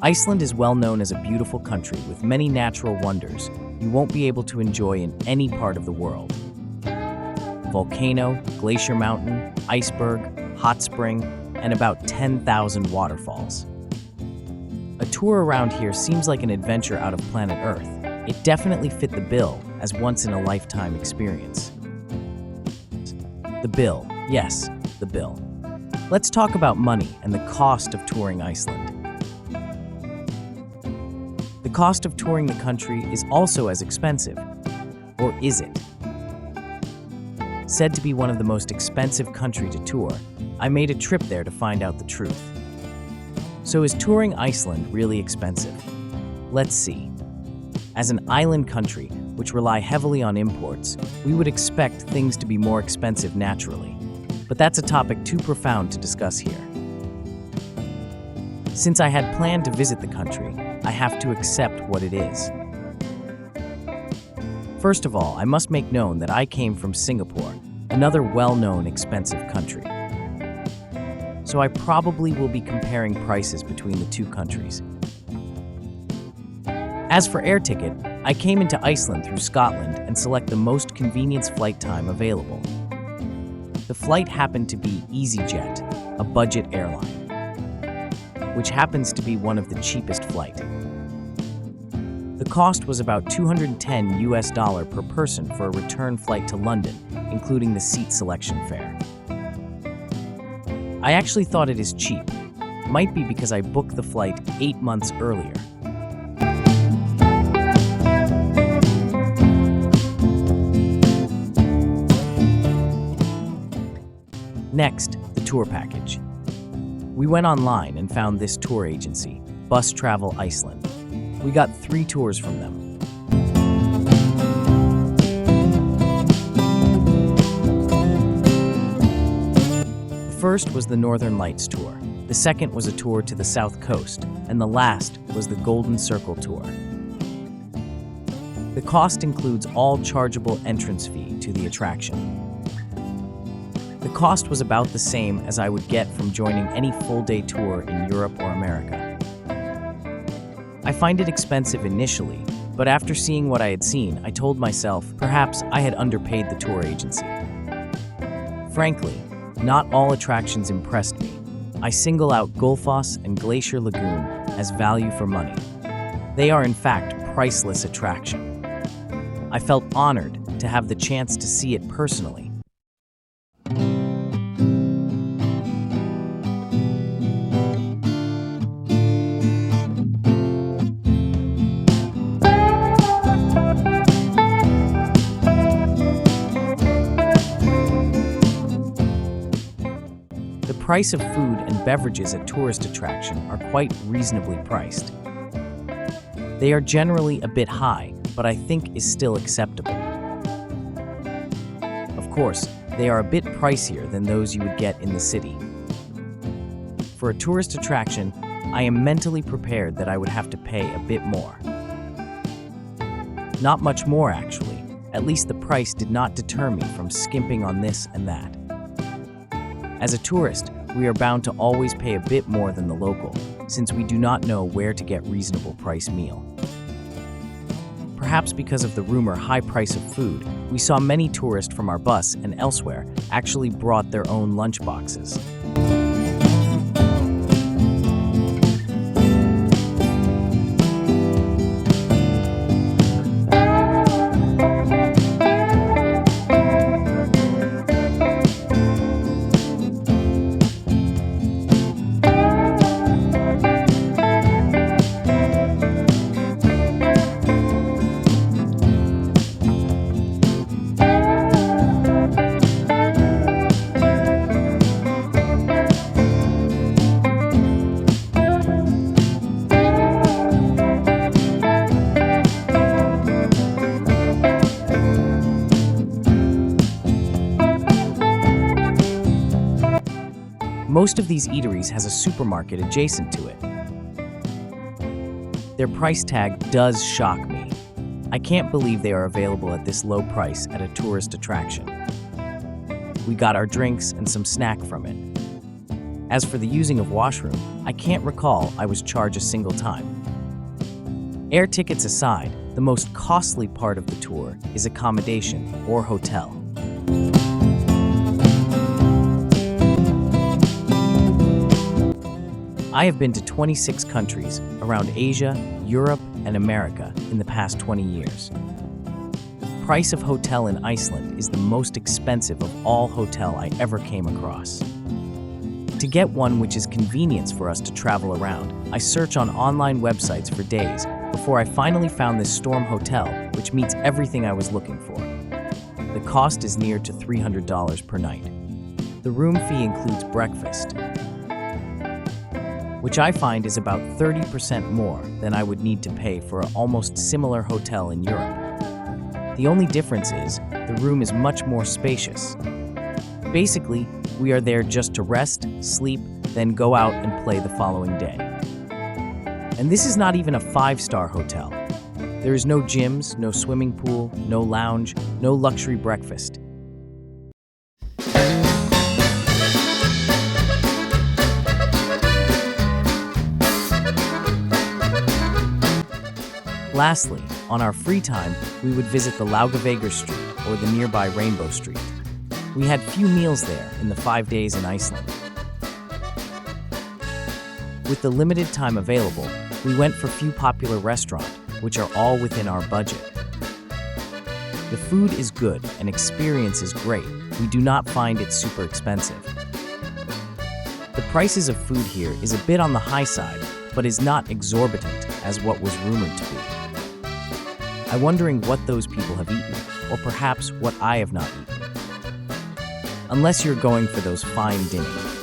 Iceland is well known as a beautiful country with many natural wonders you won't be able to enjoy in any part of the world. Volcano, glacier mountain, iceberg, hot spring, and about 10,000 waterfalls. A tour around here seems like an adventure out of planet Earth. It definitely fit the bill as once-in-a-lifetime experience. The bill. Yes, the bill. Let's talk about money and the cost of touring Iceland. The cost of touring the country is also as expensive. Or is it? Said to be one of the most expensive countries to tour, I made a trip there to find out the truth. So is touring Iceland really expensive? Let's see. As an island country, which rely heavily on imports, we would expect things to be more expensive naturally. But that's a topic too profound to discuss here. Since I had planned to visit the country, I have to accept what it is. First of all, I must make known that I came from Singapore, another well-known expensive country. So I probably will be comparing prices between the two countries. As for air ticket, I came into Iceland through Scotland and select the most convenient flight time available. The flight happened to be EasyJet, a budget airline, which happens to be one of the cheapest flight. The cost was about $210 per person for a return flight to London, including the seat selection fare. I actually thought it is cheap. Might be because I booked the flight 8 months earlier. Next, the tour package. We went online and found this tour agency, Bus Travel Iceland. We got 3 tours from them. The first was the Northern Lights tour, the second was a tour to the South Coast, and the last was the Golden Circle tour. The cost includes all chargeable entrance fee to the attraction. The cost was about the same as I would get from joining any full-day tour in Europe or America. I find it expensive initially, but after seeing what I had seen, I told myself perhaps I had underpaid the tour agency. Frankly, not all attractions impressed me. I single out Gullfoss and Glacier Lagoon as value for money. They are in fact priceless attraction. I felt honored to have the chance to see it personally. The price of food and beverages at tourist attractions are quite reasonably priced. They are generally a bit high, but I think is still acceptable. Of course, they are a bit pricier than those you would get in the city. For a tourist attraction, I am mentally prepared that I would have to pay a bit more. Not much more, actually. At least the price did not deter me from skimping on this and that. As a tourist, we are bound to always pay a bit more than the local, since we do not know where to get reasonable price meal. Perhaps because of the rumor high price of food, we saw many tourists from our bus and elsewhere actually brought their own lunch boxes. Most of these eateries has a supermarket adjacent to it. Their price tag does shock me. I can't believe they are available at this low price at a tourist attraction. We got our drinks and some snack from it. As for the using of washroom, I can't recall I was charged a single time. Air tickets aside, the most costly part of the tour is accommodation or hotel. I have been to 26 countries around Asia, Europe, and America in the past 20 years. Price of hotel in Iceland is the most expensive of all hotel I ever came across. To get one which is convenience for us to travel around, I search on online websites for days before I finally found this Storm Hotel, which meets everything I was looking for. The cost is near to $300 per night. The room fee includes breakfast, which I find is about 30% more than I would need to pay for an almost similar hotel in Europe. The only difference is the room is much more spacious. Basically, we are there just to rest, sleep, then go out and play the following day. And this is not even a 5-star hotel. There is no gyms, no swimming pool, no lounge, no luxury breakfast. Lastly, on our free time, we would visit the Laugavegur Street or the nearby Rainbow Street. We had few meals there in the 5 days in Iceland. With the limited time available, we went for few popular restaurants, which are all within our budget. The food is good and experience is great. We do not find it super expensive. The prices of food here is a bit on the high side, but is not exorbitant as what was rumored to be. I'm wondering what those people have eaten, or perhaps what I have not eaten. Unless you're going for those fine dinners.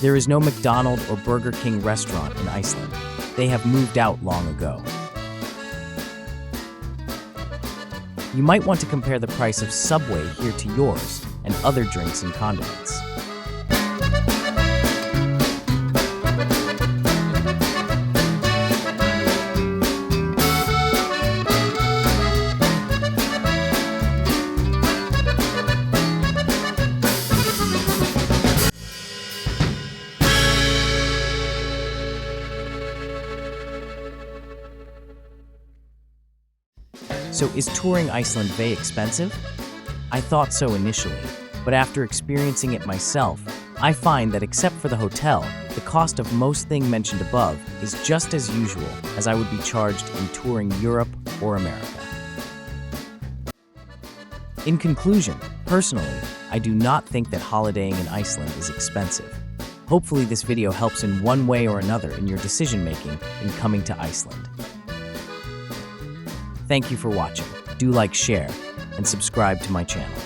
There is no McDonald's or Burger King restaurant in Iceland. They have moved out long ago. You might want to compare the price of Subway here to yours and other drinks and condiments. So is touring Iceland very expensive? I thought so initially, but after experiencing it myself, I find that except for the hotel, the cost of most things mentioned above is just as usual as I would be charged in touring Europe or America. In conclusion, personally, I do not think that holidaying in Iceland is expensive. Hopefully this video helps in one way or another in your decision-making in coming to Iceland. Thank you for watching. Do like, share, and subscribe to my channel.